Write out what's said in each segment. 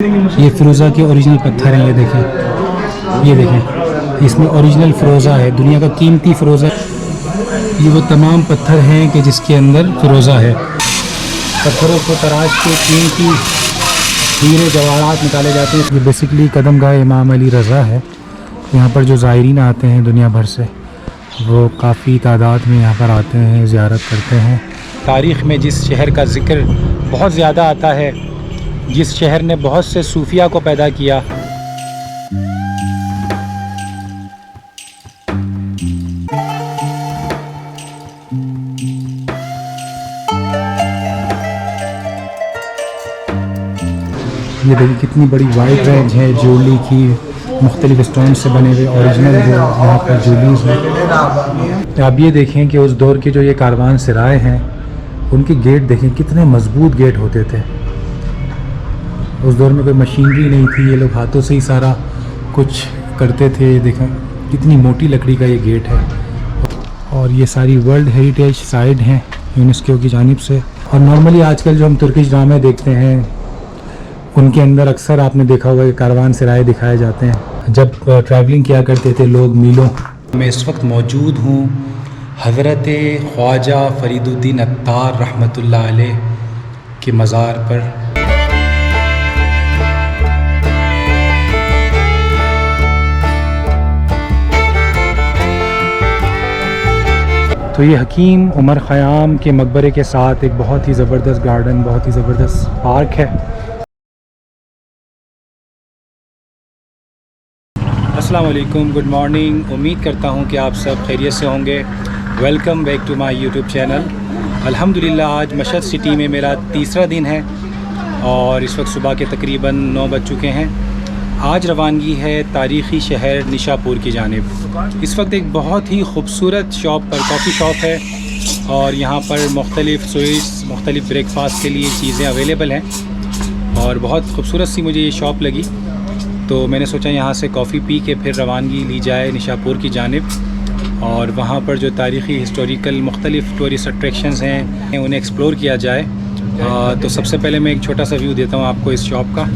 ये फ़िरोज़ा के ओरिजिनल पत्थर हैं। ये देखें, इसमें ओरिजिनल फ़िरोज़ा है, दुनिया का कीमती फ़िरोज़ा। ये वो तमाम पत्थर हैं कि जिसके अंदर फ़िरोज़ा है। पत्थरों को तराश के कीमती हीरे जवाहरात निकाले जाते हैं। ये बेसिकली कदमगाह इमाम अली रज़ा है। यहाँ पर जो ज़ायरीन आते हैं दुनिया भर से, वो काफ़ी तादाद में यहाँ पर आते हैं, ज़ियारत करते हैं। तारीख़ में जिस शहर का ज़िक्र बहुत ज़्यादा आता है, जिस शहर ने बहुत से सूफिया को पैदा किया, ये देखिए कितनी बड़ी वाइड रेंज है ज्वेलरी की, मुख्तलिफ स्टोन से बने हुए ओरिजिनल जो यहाँ पर ज्वेलरीज हैं। आप ये देखें कि उस दौर के जो ये कारवान सराय हैं, उनके गेट देखें कितने मजबूत गेट होते थे। उस दौर में कोई मशीनरी नहीं थी, ये लोग हाथों से ही सारा कुछ करते थे। देखें कितनी मोटी लकड़ी का ये गेट है। और ये सारी वर्ल्ड हेरिटेज साइट हैं यूनेस्को की जानिब से। और नॉर्मली आजकल जो हम तुर्किश ड्रामे देखते हैं, उनके अंदर अक्सर आपने देखा होगा कि कारवान सराय दिखाए जाते हैं। जब ट्रैवलिंग किया करते थे लोग मीलों। मैं इस वक्त मौजूद हूँ हज़रत ख्वाजा फरीदुद्दीन अत्तार रहमतुल्लाह अलैह के मज़ार पर। तो ये हकीम उमर ख़याम के मकबरे के साथ एक बहुत ही ज़बरदस्त गार्डन, बहुत ही ज़बरदस्त पार्क है। अस्सलाम वालेकुम, गुड मॉर्निंग। उम्मीद करता हूँ कि आप सब खैरियत से होंगे। Welcome back to my YouTube channel. अल्हम्दुलिल्लाह आज मशहद सिटी में मेरा तीसरा दिन है और इस वक्त सुबह के तकरीबन 9 बज चुके हैं। आज रवानगी है तारीख़ी शहर निशापुर की जानिब। इस वक्त एक बहुत ही खूबसूरत शॉप पर, कॉफ़ी शॉप है और यहाँ पर मुख्तलिफ़ स्वीट्स, मुख्तलिफ़ ब्रेकफास्ट के लिए चीज़ें अवेलेबल हैं और बहुत खूबसूरत सी मुझे ये शॉप लगी। तो मैंने सोचा यहाँ से कॉफ़ी पी के फिर रवानगी ली जाए निशापुर की जानिब और वहाँ पर जो तारीख़ी हिस्टोरिकल मुख्तलिफ़ टूरिस्ट अट्रैक्शंस हैं उन्हें एक्सप्लोर किया जाए। तो सबसे पहले मैं एक छोटा सा व्यू देता हूँ आपको इस शॉप का।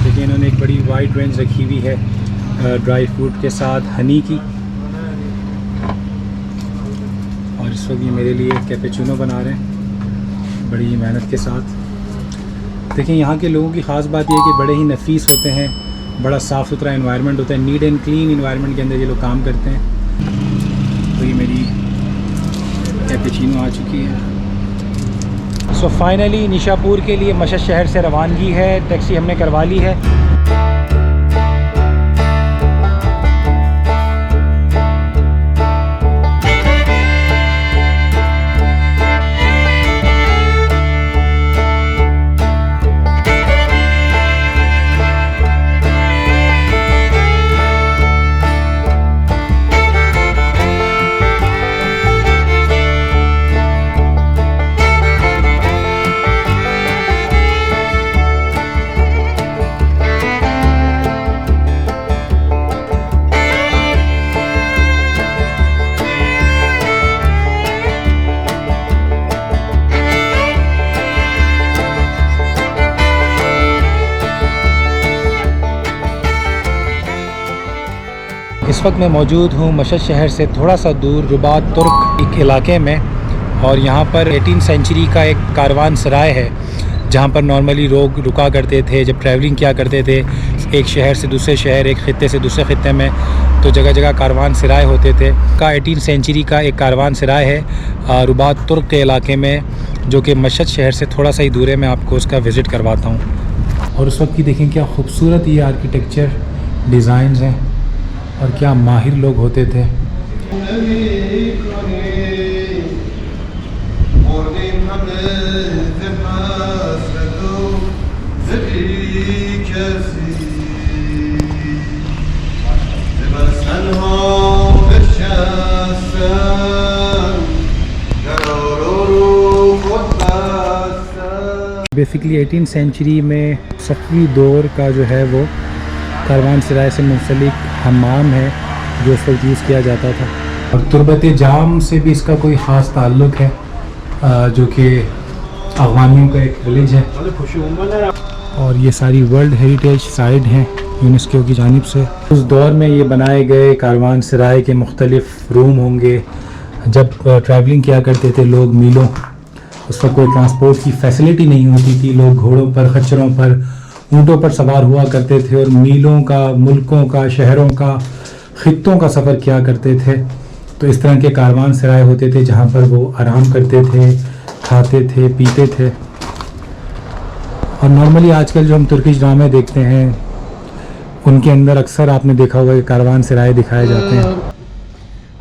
देखिए इन्होंने एक बड़ी वाइड रेंज रखी हुई है ड्राई फ्रूट के साथ हनी की। और इस वक्त ये मेरे लिए कैपेचूनो बना रहे हैं बड़ी मेहनत के साथ। देखिए यहाँ के लोगों की ख़ास बात यह है कि बड़े ही नफीस होते हैं, बड़ा साफ़ सुथरा एनवायरनमेंट होता है, नीट एंड क्लीन एनवायरनमेंट के अंदर ये लोग काम करते हैं। तो ये मेरी कैपेचीनो आ चुकी है। सो फाइनली निशापुर के लिए मशहद शहर से रवानगी है। टैक्सी हमने करवा ली है। इस वक्त मैं मौजूद हूँ मशहद शहर से थोड़ा सा दूर रुबात तुर्क एक इलाके में और यहाँ पर 18वीं सेंचुरी का एक कारवान सराय है जहाँ पर नॉर्मली लोग रुका करते थे जब ट्रैवलिंग किया करते थे एक शहर से दूसरे शहर, एक ख़ित्ते से दूसरे ख़ित्ते में। तो जगह जगह कारवान सराय होते थे। का 18वीं सेंचुरी का एक कारवान सराय है रुबात तुर्क के इलाके में, जो कि मशहद शहर से थोड़ा सा ही दूर है। मैं आपको उसका विज़िट करवाता हूँ। और उस वक्त की देखें क्या खूबसूरत ये आर्किटेक्चर डिज़ाइंस हैं और क्या माहिर लोग होते थे। बेसिकली 18वीं सेंचुरी में सफ़वी दौर का जो है वो कारवान सराय से मुंसलिक हम्माम है जो उस वक्त यूज़ किया जाता था। और तुरबत जाम से भी इसका कोई ख़ास ताल्लुक़ है जो कि अफगानियों का एक विलेज है और ये सारी वर्ल्ड हेरिटेज साइट हैं यूनेस्को की जानिब से। उस दौर में ये बनाए गए कारवान सराय के मुख्तलिफ रूम होंगे। जब ट्रैवलिंग किया करते थे लोग मीलों, उस वक्त कोई ट्रांसपोर्ट की फैसिलिटी नहीं होती थी। लोग घोड़ों पर, खच्चरों पर, ऊँटों पर सवार हुआ करते थे और मीलों का, मुल्कों का, शहरों का, खित्तों का सफ़र किया करते थे। तो इस तरह के कारवान सराय होते थे जहाँ पर वो आराम करते थे, खाते थे, पीते थे। और नॉर्मली आजकल जो हम तुर्किश ड्रामे देखते हैं उनके अंदर अक्सर आपने देखा होगा कि कारवान सराय दिखाए जाते हैं।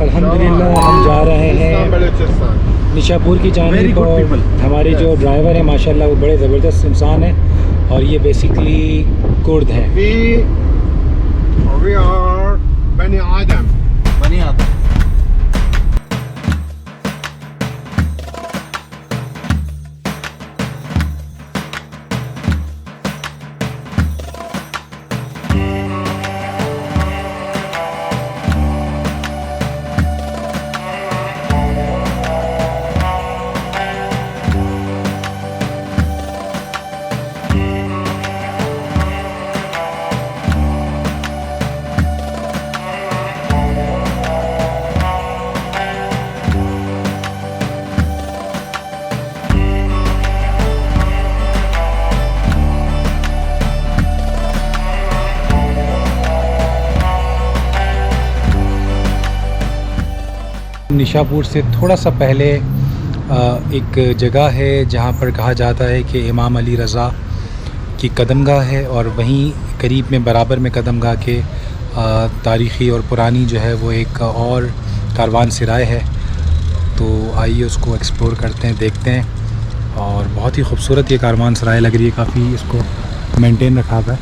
अल्हम्दुलिल्लाह हम जा रहे हैं निशापुर की जानिब और हमारे जो ड्राइवर हैं माशाल्लाह वो बड़े ज़बरदस्त इंसान हैं और ये बेसिकली कुर्द हैं। We are बनी आदम निशापुर से थोड़ा सा पहले एक जगह है जहाँ पर कहा जाता है कि इमाम अली रज़ा की कदमगाह है और वहीं करीब में बराबर में कदमगाह के तारीख़ी और पुरानी जो है वो एक और कारवान सराय है। तो आइए उसको एक्सप्लोर करते हैं, देखते हैं। और बहुत ही खूबसूरत ये कारवान सराय लग रही है, काफ़ी इसको मेंटेन रखा हुआ है,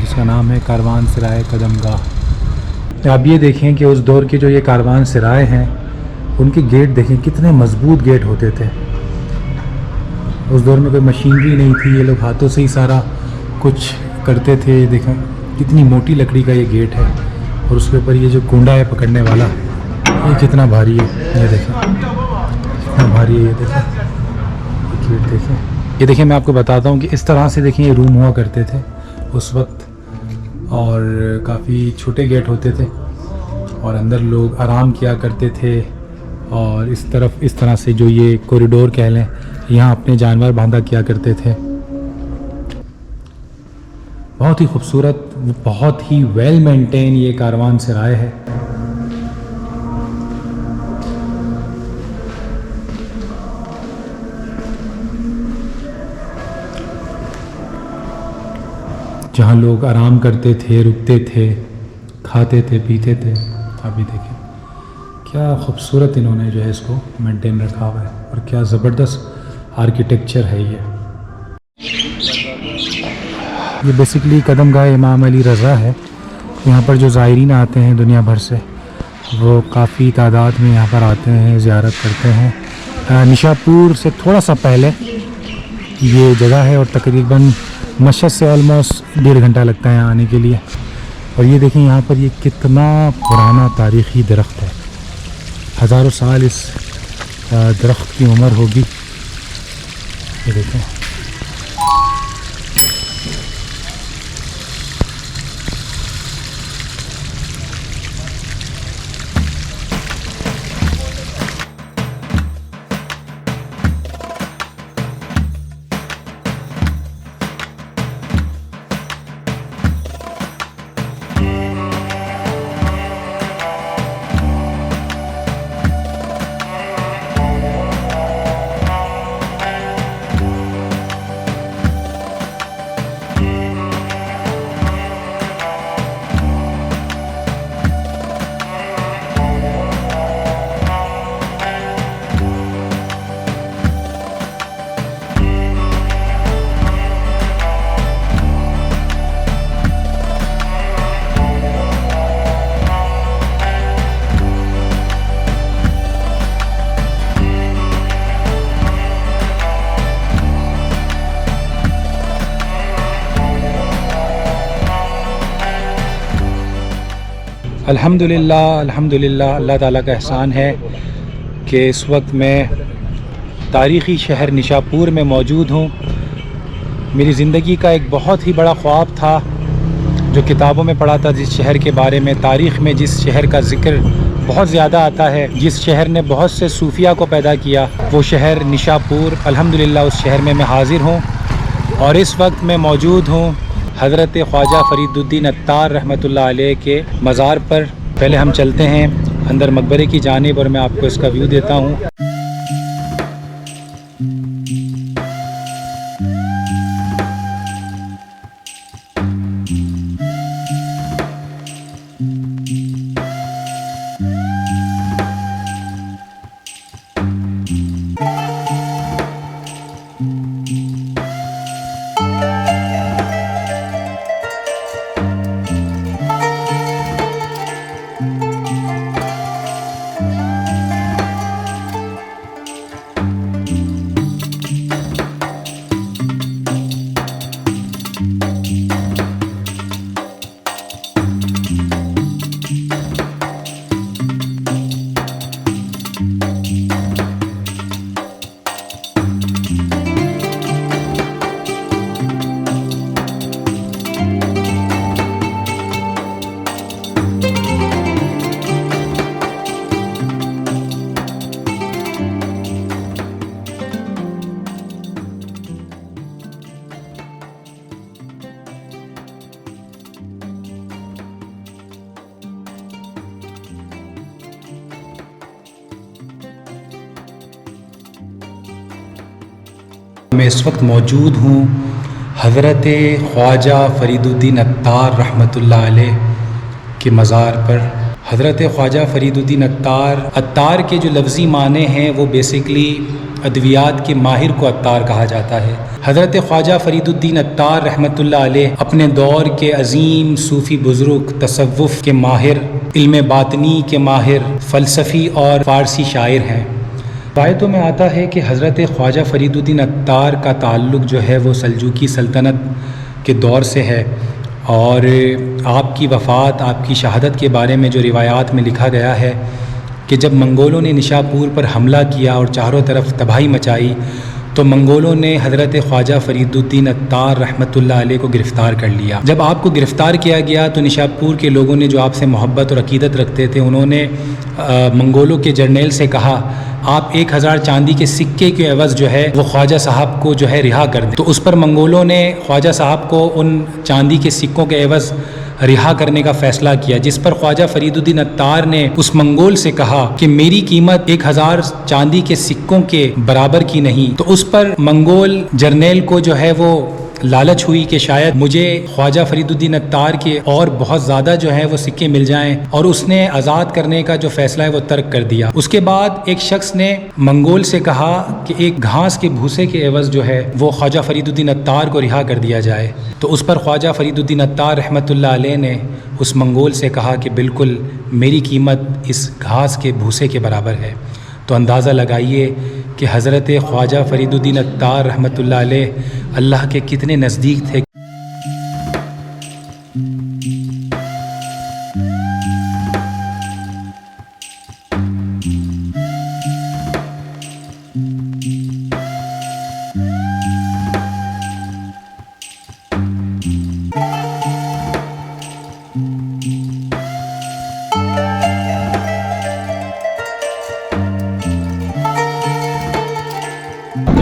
जिसका नाम है कारवान सराय कदमगाह। आप ये देखें कि उस दौर के जो ये कारवान सराय हैं उनके गेट देखें कितने मज़बूत गेट होते थे। उस दौर में कोई मशीनरी नहीं थी, ये लोग हाथों से ही सारा कुछ करते थे। देखें कितनी मोटी लकड़ी का ये गेट है और उसके ऊपर ये जो कुंडा है पकड़ने वाला, ये कितना भारी है। ये देखें कितना भारी है, ये देखें गेट देखें। ये देखें मैं आपको बताता हूँ कि इस तरह से देखें ये रूम हुआ करते थे उस वक्त और काफ़ी छोटे गेट होते थे और अंदर लोग आराम किया करते थे। और इस तरफ इस तरह से जो ये कॉरिडोर कह लें, यहाँ अपने जानवर बांधा किया करते थे। बहुत ही खूबसूरत, बहुत ही वेल मेंटेन ये कारवान सराय है। जहाँ लोग आराम करते थे, रुकते थे, खाते थे, पीते थे। अभी देखिए क्या खूबसूरत इन्होंने जो है इसको मेंटेन रखा हुआ है और क्या ज़बरदस्त आर्किटेक्चर है ये बेसिकली कदमगाह इमाम अली रज़ा है। यहाँ पर जो ज़ायरीन आते हैं दुनिया भर से वो काफ़ी तादाद में यहाँ पर आते हैं, ज़ियारत करते हैं। निशापुर से थोड़ा सा पहले ये जगह है और तकरीबन मशहद से ऑलमोस्ट 1.5 घंटा लगता है आने के लिए। और ये देखें यहाँ पर ये कितना पुराना तारीख़ी दरख्त है, हज़ारों साल इस दरख्त की उम्र होगी। ये देखें अल्हम्दुलिल्लाह अल्हम्दुलिल्लाह, अल्लाह ताला का एहसान है कि इस वक्त मैं तारीख़ी शहर निशापुर में मौजूद हूँ। मेरी ज़िंदगी का एक बहुत ही बड़ा ख्वाब था जो किताबों में पढ़ा था, जिस शहर के बारे में तारीख़ में जिस शहर का ज़िक्र बहुत ज़्यादा आता है, जिस शहर ने बहुत से सूफिया को पैदा किया, वो शहर निशापुर। अल्हम्दुलिल्लाह उस शहर में मैं हाज़िर हूँ और इस वक्त मैं मौजूद हूँ हज़रत ख्वाजा फ़रीदुद्दीन अत्तार रहमतुल्लाह अलैह के मज़ार पर। पहले हम चलते हैं अंदर मकबरे की जानिब और मैं आपको इसका व्यू देता हूँ। मैं इस वक्त मौजूद हूँ हज़रत ख्वाजा फ़रीदुद्दीन अत्तार रहमतुल्लाह अलैह के मज़ार पर। हज़रत ख्वाजा फ़रीदुद्दीन अत्तार के जो लफ्ज़ी माने हैं वो बेसिकली अद्वियात के माहिर को अत्तार कहा जाता है। हज़रत ख्वाजा फ़रीदुद्दीन अत्तार रहमतुल्लाह अलैह अपने दौर के अज़ीम सूफ़ी बुज़ुर्ग, तसव्वुफ़ के माहिर, इल्म बातनी के माहिर, फ़लसफ़ी और फ़ारसी शायर हैं। रवायतों में आता है कि हज़रत ख्वाजा फ़रीदुद्दीन अत्तार का ताल्लुक़ जो है वो सल्जूकी सल्तनत के दौर से है और आपकी वफ़ात, आपकी शहादत के बारे में जो रिवायात में लिखा गया है कि जब मंगोलों ने निशापुर पर हमला किया और चारों तरफ तबाही मचाई तो मंगोलों ने हज़रत ख्वाजा फ़रीदुद्दीन अत्तार रहमतुल्लाह अलैह को गिरफ़्तार कर लिया। जब आपको गिरफ़्तार किया गया तो निशापुर के लोगों ने, जो आपसे मोहब्बत और अक़ीदत रखते थे, उन्होंने मंगोलों के जर्नैल से कहा आप 1000 चांदी के सिक्के के एवज़ जो है वो ख्वाजा साहब को जो है रिहा कर दें। तो उस पर मंगोलों ने ख्वाजा साहब को उन चांदी के सिक्कों के एवज़ रिहा करने का फ़ैसला किया, जिस पर ख्वाजा फ़रीदुद्दीन अत्तार ने उस मंगोल से कहा कि मेरी कीमत 1000 चांदी के सिक्कों के बराबर की नहीं। तो उस पर मंगोल जर्नैल को जो है वो लालच हुई कि शायद मुझे ख्वाजा फ़रीदुद्दीन अत्तार के और बहुत ज़्यादा जो है वो सिक्के मिल जाएं, और उसने आज़ाद करने का जो फ़ैसला है वो तर्क कर दिया। उसके बाद एक शख्स ने मंगोल से कहा कि एक घास के भूसे के एवज़ जो है वो ख्वाजा फ़रीदुद्दीन अत्तार को रिहा कर दिया जाए। तो उस पर ख्वाजा फ़रीदुद्दीन अत्तार रहमतुल्लाह अलैह ने उस मंगोल से कहा कि बिल्कुल मेरी कीमत इस घास के भूसे के बराबर है। तो अंदाज़ा लगाइए कि हज़रत ख्वाजा फ़रीदुद्दीन अत्तार रहमतुल्लाह अलैह अल्लाह के कितने नज़दीक थे।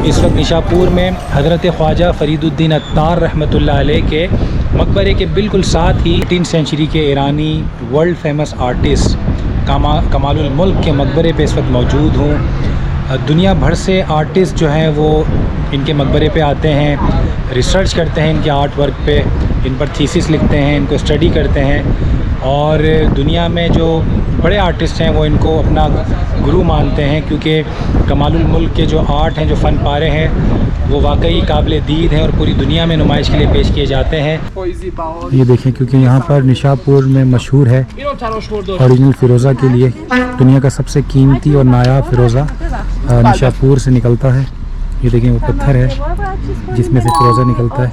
इस वक्त निशापुर में हज़रत ख्वाजा फ़रीदुद्दीन अत्तार रहमतुल्लाह अलैह के मकबरे के बिल्कुल साथ ही 18वीं सेंचुरी के ईरानी वर्ल्ड फेमस आर्टिस्ट कमालुल मुल्क के मकबरे पे इस वक्त मौजूद हूँ। दुनिया भर से आर्टिस्ट जो हैं वो इनके मकबरे पे आते हैं, रिसर्च करते हैं इनके आर्ट वर्क पे, इन पर थीसिस लिखते हैं, इनको स्टडी करते हैं, और दुनिया में जो बड़े आर्टिस्ट हैं वो इनको अपना गुरु मानते हैं, क्योंकि कमालुल मुल्क के जो आर्ट हैं, जो फ़न पारे हैं, वो वाकई काबिल दीद हैं और पूरी दुनिया में नुमाइश के लिए पेश किए जाते हैं। ये देखें, क्योंकि यहाँ पर निशापुर में मशहूर है ओरिजिनल फ़िरोज़ा के लिए। दुनिया का सबसे कीमती और नायाब फ़िरोज़ा निशापुर से निकलता है। ये देखें, वो पत्थर है जिसमें से फ़िरोज़ा निकलता है।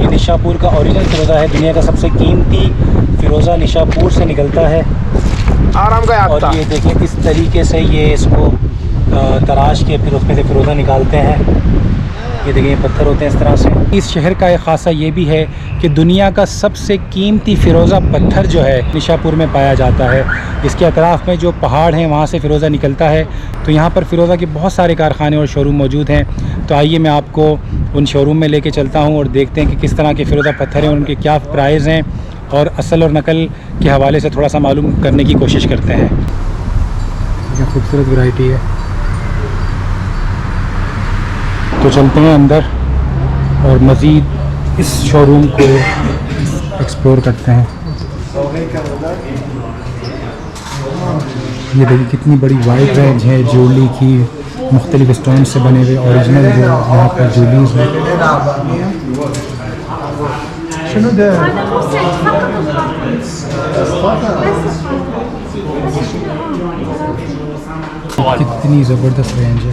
ये निशापुर का ओरिजिनल फिरोज़ा है, दुनिया का सबसे कीमती फिरोज़ा निशापुर से निकलता है। और ये देखिए किस तरीके से ये इसको तराश के फिर उसमें से फिरोज़ा निकालते हैं। ये देखिए पत्थर होते हैं इस तरह से। इस शहर का एक ख़ासा ये भी है कि दुनिया का सबसे कीमती फ़िरोज़ा पत्थर जो है निशापुर में पाया जाता है। इसके अतराफ़ में जो पहाड़ हैं वहाँ से फ़िरोज़ा निकलता है। तो यहाँ पर फ़िरोज़ा के बहुत सारे कारखाने और शोरूम मौजूद हैं। तो आइए मैं आपको उन शोरूम में लेके चलता हूँ और देखते हैं कि किस तरह के फ़िरोज़ा पत्थर हैं और उनके क्या प्राइस हैं, और असल और नकल के हवाले से थोड़ा सा मालूम करने की कोशिश करते हैं। क्या खूबसूरत वैरायटी है। तो चलते हैं अंदर और मज़ीद इस शोरूम को एक्सप्लोर करते हैं। ये देखिए कितनी बड़ी वाइड रेंज है ज्वेलरी की, मुख्तलिफ स्टोन से बने हुए ओरिजिनल जो यहाँ पर ज्वेलरीज हैं। कितनी ज़बरदस्त रेंज है।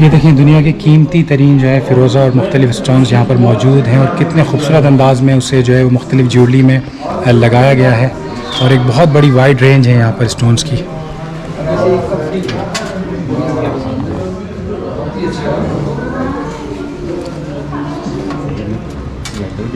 ये देखें दुनिया के कीमती तरीन जो है फ़िरोज़ा और मुख्तलिफ स्टोन्स यहाँ पर मौजूद हैं, और कितने खूबसूरत अंदाज में उसे जो है वो मुख्तलिफ ज्वेलरी में लगाया गया है। और एक बहुत बड़ी वाइड रेंज है यहाँ पर स्टोन्स की।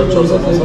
1400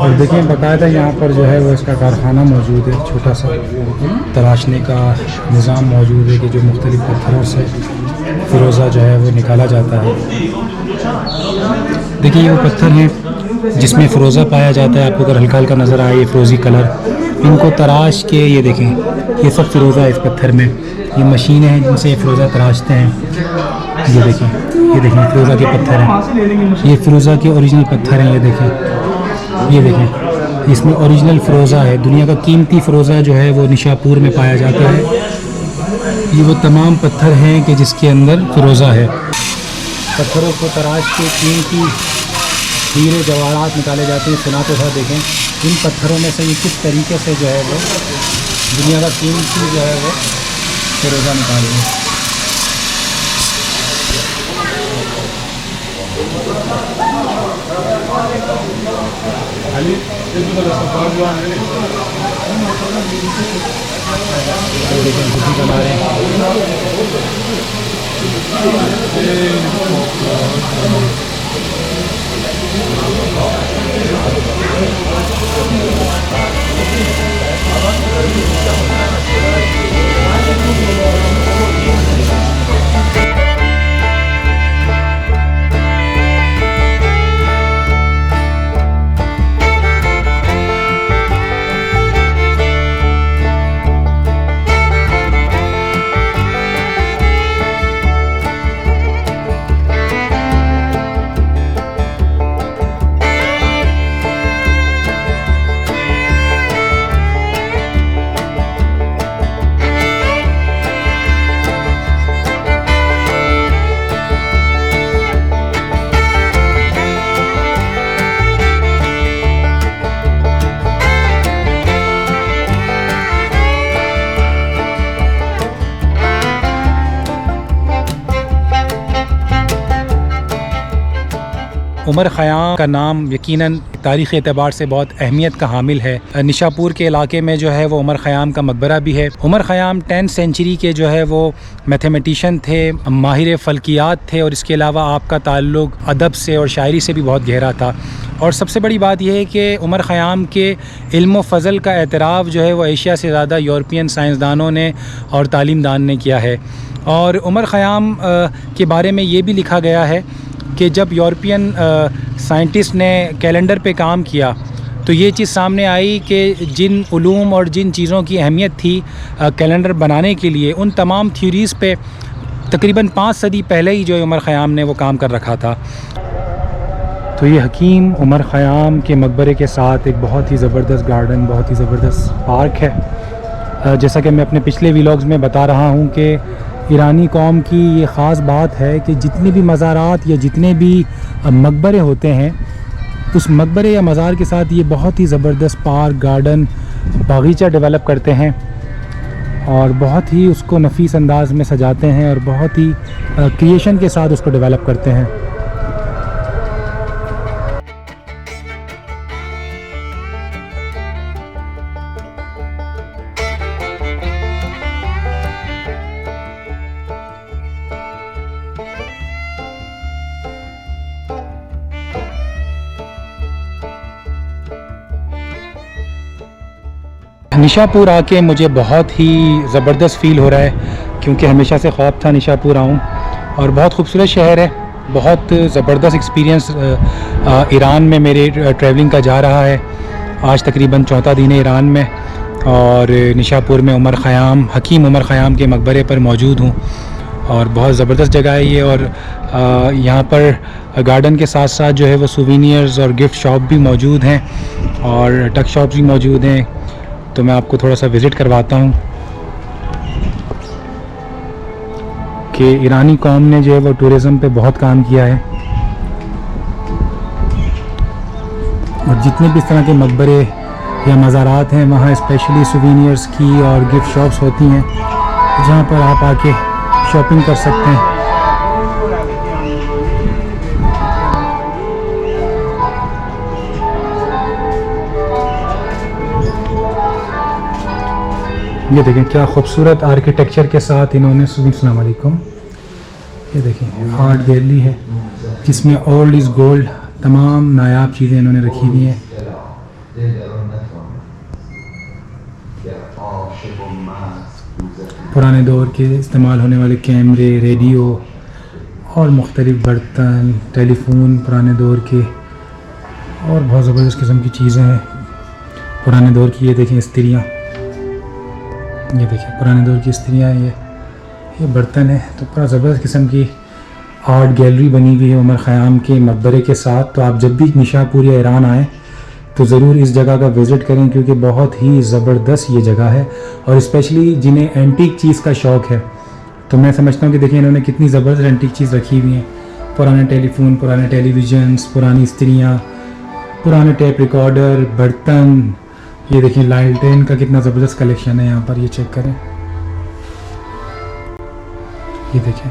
और देखें बाकायदा यहाँ पर जो है वो इसका कारखाना मौजूद है, छोटा सा तराशने का निज़ाम मौजूद है कि जो मुख्तलिफ पत्थरों से फ़िरोज़ा जो है वो निकाला जाता है। देखिए ये वो पत्थर हैं जिसमें फ़िरोज़ा पाया जाता है। आपको अगर हल्का हल्का नज़र आए ये फ़िरोज़ी कलर, इनको तराश के ये देखें ये सब फ़िरोज़ा है इस पत्थर में। ये मशीनें हैं जिनसे ये फ़िरोज़ा तराशते हैं। ये देखें फ़िरोज़ा के पत्थर हैं, ये फ़िरोज़ा के ओरिजिनल पत्थर हैं। ये देखें इसमें ओरिजिनल फ़िरोज़ा है। दुनिया का कीमती फ़िरोज़ा जो है वो निशापुर में पाया जाता है। ये वो तमाम पत्थर हैं कि जिसके अंदर फ़िरोज़ा है। पत्थरों को तराश के कीमती हीरे जवाहरात निकाले जाते हैं। सुना तो था, देखें इन पत्थरों में से ये किस तरीके से जो है वो दुनिया का कीमती जो है वो फ़िरोज़ा निकाल रहे हैं। देखें खुशी बना रहे हैं। उमर ख़याम का नाम यकीनन तारीख़ी एतबार से बहुत अहमियत का हामिल है। निशापुर के इलाके में जो है वो उमर ख़याम का मकबरा भी है। उमर ख़याम 10th सेंचुरी के जो है वो मैथमेटिशियन थे, माहिर फ़ल्कियात थे और इसके अलावा आपका ताल्लुक़ अदब से और शायरी से भी बहुत गहरा था। और सबसे बड़ी बात यह है कि उमर ख़याम के इल्म व फ़ज़ल का एतराफ़ जो है वो एशिया से ज़्यादा यूरोपियन साइंसदानों ने और तालीमदान ने किया है। और उमर ख़याम के बारे में ये भी लिखा गया है कि जब यूरोपियन साइंटिस्ट ने कैलेंडर पे काम किया तो ये चीज़ सामने आई कि जिन उलूम और जिन चीज़ों की अहमियत थी कैलेंडर बनाने के लिए, उन तमाम थ्योरीज़ पे तकरीबन 5 सदी पहले ही जो है उमर ख़याम ने वो काम कर रखा था। तो ये हकीम उमर ख़याम के मकबरे के साथ एक बहुत ही ज़बरदस्त गार्डन, बहुत ही ज़बरदस्त पार्क है। जैसा कि मैं अपने पिछले व्लॉग्स में बता रहा हूँ कि ईरानी कौम की ये ख़ास बात है कि जितने भी मज़ारात या जितने भी मकबरे होते हैं, उस मकबरे या मज़ार के साथ ये बहुत ही ज़बरदस्त पार्क, गार्डन, बागीचा डेवलप करते हैं और बहुत ही उसको नफीस अंदाज में सजाते हैं और बहुत ही क्रिएशन के साथ उसको डेवलप करते हैं। निशापुर आके मुझे बहुत ही ज़बरदस्त फ़ील हो रहा है क्योंकि हमेशा से ख्वाब था निशापुर आऊँ और बहुत खूबसूरत शहर है। बहुत ज़बरदस्त एक्सपीरियंस ईरान में मेरे ट्रैवलिंग का जा रहा है। आज तकरीबन 4था दिन है ईरान में और निशापुर में उमर ख़याम, हकीम उमर ख़याम के मकबरे पर मौजूद हूँ और बहुत ज़बरदस्त जगह है ये। और यहाँ पर गार्डन के साथ साथ जो है वो सूवेनियर्स और गिफ्ट शॉप भी मौजूद हैं और टक शॉप्स भी मौजूद हैं। तो मैं आपको थोड़ा सा विज़िट करवाता हूँ कि ईरानी कौम ने जो है वो टूरिज़म पे बहुत काम किया है और जितने भी इस तरह के मकबरे या मज़ारात हैं वहाँ स्पेशली सूवेनियर्स की और गिफ्ट शॉप्स होती हैं जहाँ पर आप आके शॉपिंग कर सकते हैं। ये देखें क्या खूबसूरत आर्किटेक्चर के साथ इन्होंने, अस्सलाम वालेकुम, ये देखें आर्ट गैलरी है जिसमें ओल्ड इज़ गोल्ड, तमाम नायाब चीज़ें इन्होंने रखी हुई हैं। पुराने दौर के इस्तेमाल होने वाले कैमरे, रेडियो और मुख्तलिफ़ बर्तन, टेलीफोन पुराने दौर के और बहुत ज़बरदस्त किस्म की चीज़ें हैं पुराने दौर की। ये देखें स्त्रियाँ, ये देखिए पुराने दौर की स्त्रियाँ, ये बर्तन है। तो पूरा ज़बरदस्त किस्म की आर्ट गैलरी बनी हुई है उमर ख़याम के मकबरे के साथ। तो आप जब भी निशापुर या ईरान आएँ तो ज़रूर इस जगह का विज़िट करें क्योंकि बहुत ही ज़बरदस्त ये जगह है और स्पेशली जिन्हें एंटीक चीज़ का शौक़ है तो मैं समझता हूँ कि देखिए इन्होंने कितनी ज़बरदस्त एंटीक चीज़ रखी हुई हैं। पुराने टेलीफोन, पुराने टेलीविज़न्स, पुरानी स्त्रियाँ, पुराने टेप रिकॉर्डर, बर्तन। ये देखिए लालटेन का कितना ज़बरदस्त कलेक्शन है यहाँ पर, ये चेक करें, ये देखें।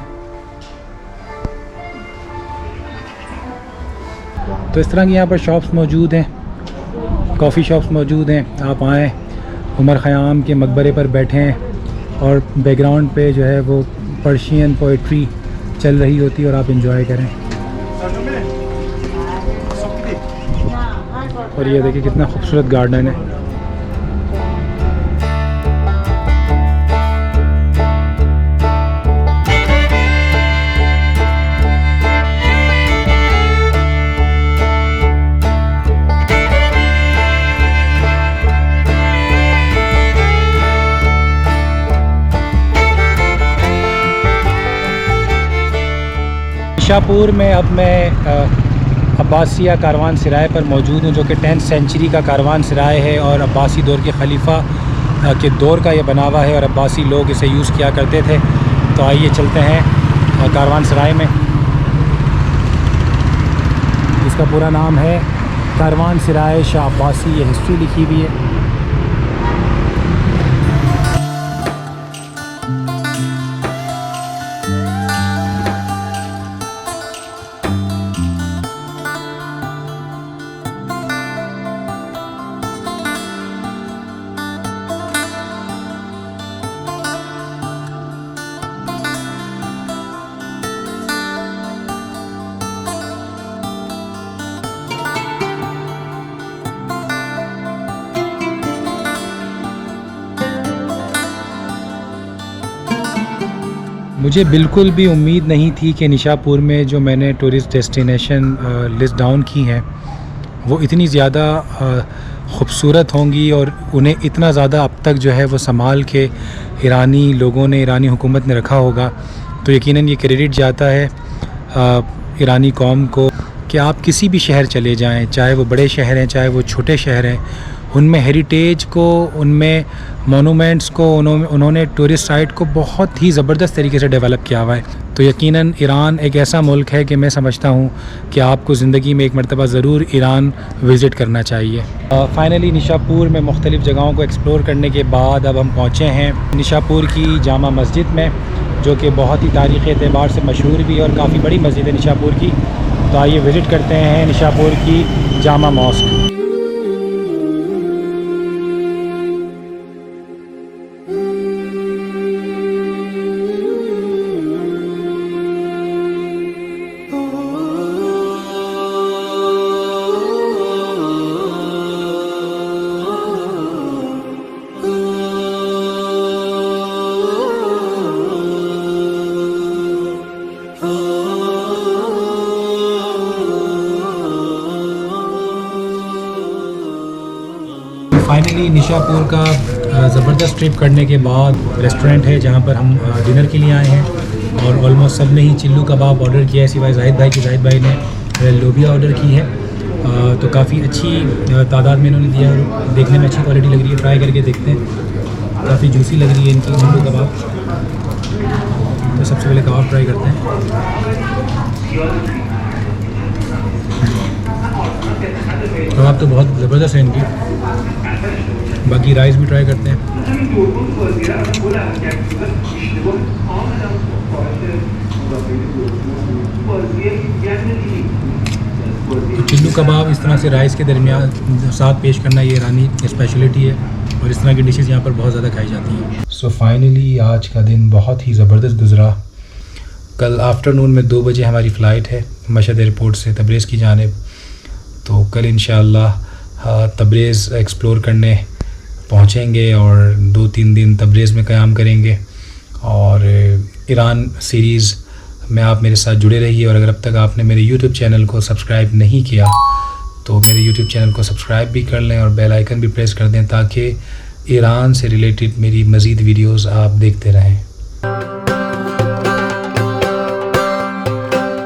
तो इस तरह की यहाँ पर शॉप्स मौजूद हैं, कॉफ़ी शॉप्स मौजूद हैं। आप आएँ, उमर ख़याम के मकबरे पर बैठें और बैकग्राउंड पे जो है वो पर्शियन पोइट्री चल रही होती है और आप इंजॉय करें। और ये देखिए कितना खूबसूरत गार्डन है। निशापुर में अब मैं अब्बासिया कारवान सराय पर मौजूद हूँ जो कि 10th सेंचुरी का कारवान सराय है और अब्बासी दौर के खलीफा के दौर का ये बना हुआ है और अब्बासी लोग इसे यूज़ किया करते थे। तो आइए चलते हैं कारवान सराय में। इसका पूरा नाम है कारवान सराय शाह अब्बासी, ये हिस्ट्री लिखी हुई है। मुझे बिल्कुल भी उम्मीद नहीं थी कि निशापुर में जो मैंने टूरिस्ट डेस्टिनेशन लिस्ट डाउन की हैं वो इतनी ज़्यादा ख़ूबसूरत होंगी और उन्हें इतना ज़्यादा अब तक जो है वो संभाल के ईरानी लोगों ने, ईरानी हुकूमत ने रखा होगा। तो यकीनन ये क्रेडिट जाता है ईरानी कौम को कि आप किसी भी शहर चले जाएं, चाहे वो बड़े शहर हैं चाहे वो छोटे शहर हैं, उनमें हेरिटेज को, उनमें मोनूमेंट्स को उन्होंने टूरिस्ट साइट को बहुत ही ज़बरदस्त तरीके से डेवलप किया हुआ है। तो यकीनन ईरान एक ऐसा मुल्क है कि मैं समझता हूँ कि आपको ज़िंदगी में एक मरतबा ज़रूर ईरान विज़िट करना चाहिए। फ़ाइनली निशापुर में मुख्तलिफ़ जगहों को एक्सप्लोर करने के बाद अब हम पहुँचे हैं निशापुर की जामा मस्जिद में, जो कि बहुत ही तारीख़ी एतबार से मशहूर भी है और काफ़ी बड़ी मस्जिद है निशापुर की। तो आइए विज़िट करते हैं निशापुर की जामा मॉस्क। फाइनली निशापुर का ज़बरदस्त ट्रिप करने के बाद रेस्टोरेंट है जहाँ पर हम डिनर के लिए आए हैं और ऑलमोस्ट सब ने ही चिल्लू कबाब ऑर्डर किया है सिवाय जाहिद भाई की। जाहिद भाई ने लोबिया ऑर्डर की है। तो काफ़ी अच्छी तादाद में इन्होंने दिया और देखने में अच्छी क्वालिटी लग रही है। ट्राई करके देखते हैं, काफ़ी जूसी लग रही है इनकी चिल्लू कबाब। तो सबसे पहले कबाब ट्राई करते हैं। कबाब तो बहुत ज़बरदस्त है इनकी। बाकी राइस भी ट्राई करते हैं। तो चिल्लू कबाब इस तरह से राइस के दरमियान साथ पेश करना ये ईरानी स्पेशलिटी है और इस तरह की डिशेस यहाँ पर बहुत ज़्यादा खाई जाती हैं। सो फाइनली आज का दिन बहुत ही ज़बरदस्त गुज़रा। कल आफ्टरनून में 2 बजे हमारी फ़्लाइट है मशहद एयरपोर्ट से तब्रेज़ की जानिब। तो कल इंशाअल्लाह तब्रेज़ एक्सप्लोर करने पहुँचेंगे और 2-3 दिन तब्रेज़ में क़याम करेंगे। और ईरान सीरीज़ में आप मेरे साथ जुड़े रहिए और अगर अब तक आपने मेरे YouTube चैनल को सब्सक्राइब नहीं किया तो मेरे YouTube चैनल को सब्सक्राइब भी कर लें और बेल आइकन भी प्रेस कर दें ताकि ईरान से रिलेटेड मेरी मज़ीद वीडियोज़ आप देखते रहें।